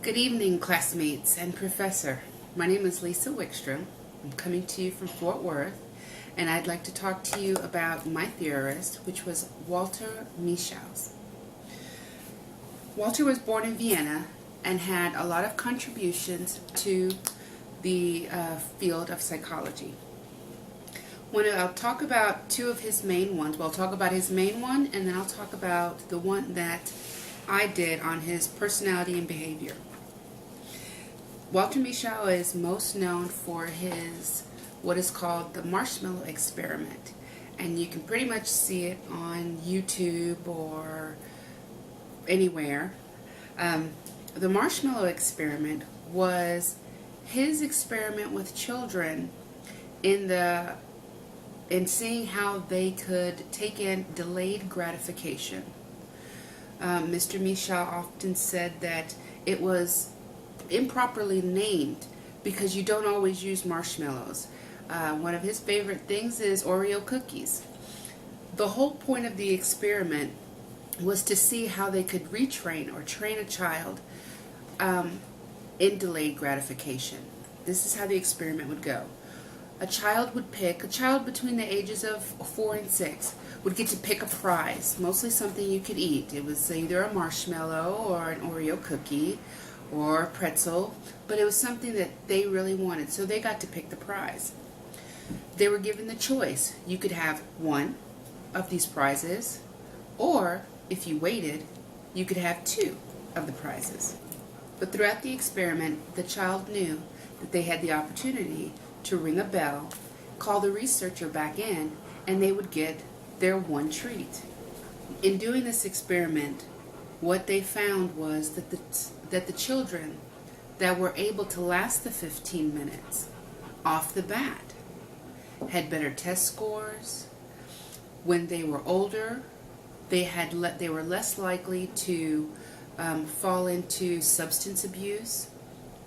Good evening, classmates and professor. My name is Lisa Wickstrom. I'm coming to you from Fort Worth, and I'd like to talk to you about my theorist, which was Walter Mischel. Walter was born in Vienna and had a lot of contributions to the field of psychology. I'll talk about two of his main ones. Well, I'll talk about his main one, and then I'll talk about the one that I did on his personality and behavior. Walter Mischel is most known for his what is called the marshmallow experiment, and you can pretty much see it on YouTube or anywhere. The marshmallow experiment was his experiment with children in seeing how they could take in delayed gratification. Mr. Mischel often said that it was improperly named because you don't always use marshmallows. One of his favorite things is Oreo cookies. The whole point of the experiment was to see how they could retrain or train a child in delayed gratification. This is how the experiment would go. A child between the ages of 4 and 6 would get to pick a prize, mostly something you could eat. It was either a marshmallow or an Oreo cookie or a pretzel, but it was something that they really wanted, so they got to pick the prize. They were given the choice. You could have one of these prizes, or if you waited, you could have two of the prizes. But throughout the experiment, the child knew that they had the opportunity to ring a bell, call the researcher back in, and they would get their one treat. In doing this experiment, what they found was that the children that were able to last the 15 minutes off the bat had better test scores. When they were older, they were less likely to fall into substance abuse.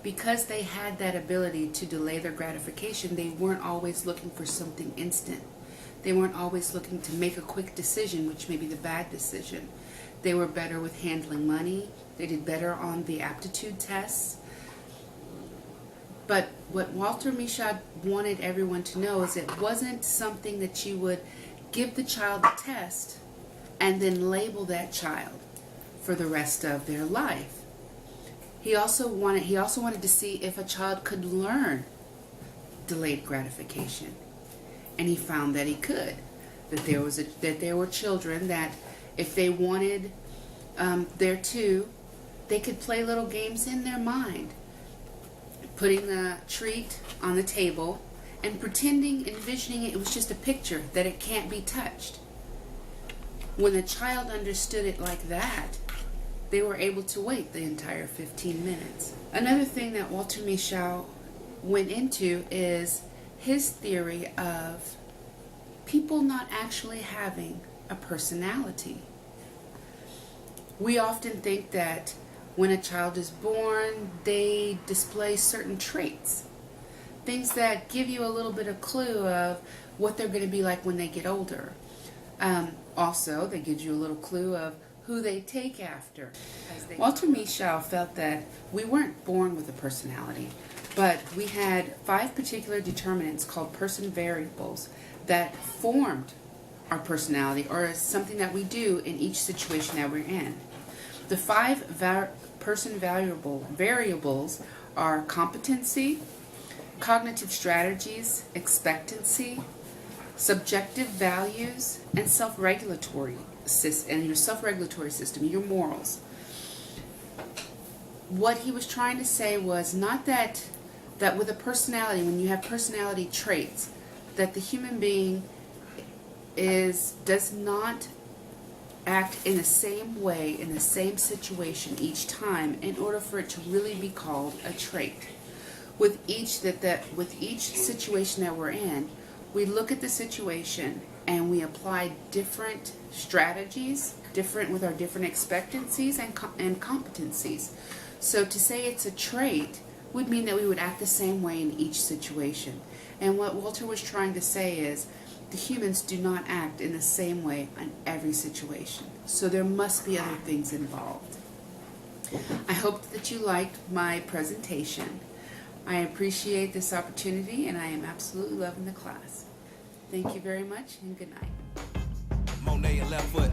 Because they had that ability to delay their gratification, they weren't always looking for something instant. They weren't always looking to make a quick decision, which may be the bad decision. They were better with handling money. They did better on the aptitude tests. But what Walter Mischel wanted everyone to know is it wasn't something that you would give the child a test and then label that child for the rest of their life. He also wanted to see if a child could learn delayed gratification, and he found that he could. That there were children that, if they wanted their two, they could play little games in their mind, putting the treat on the table and envisioning it was just a picture, that it can't be touched. When the child understood it like that, they were able to wait the entire 15 minutes. Another thing that Walter Mischel went into is his theory of people not actually having a personality. We often think that when a child is born, they display certain traits, things that give you a little bit of clue of what they're going to be like when they get older. Also, they give you a little clue of who they take after. Walter Mischel felt that we weren't born with a personality, but we had 5 particular determinants called person variables that formed our personality, or is something that we do in each situation that we're in. The 5 person variables are competency, cognitive strategies, expectancy, subjective values, and your self-regulatory system, your morals. What he was trying to say was not that with a personality, when you have personality traits, that the human being does not act in the same way, in the same situation each time, in order for it to really be called a trait. With each situation that we're in, we look at the situation and we apply different strategies, with our different expectancies and competencies. So to say it's a trait would mean that we would act the same way in each situation. And what Walter was trying to say is the humans do not act in the same way in every situation. So there must be other things involved. I hope that you liked my presentation. I appreciate this opportunity and I am absolutely loving the class. Thank you very much and good night. Monet and left foot.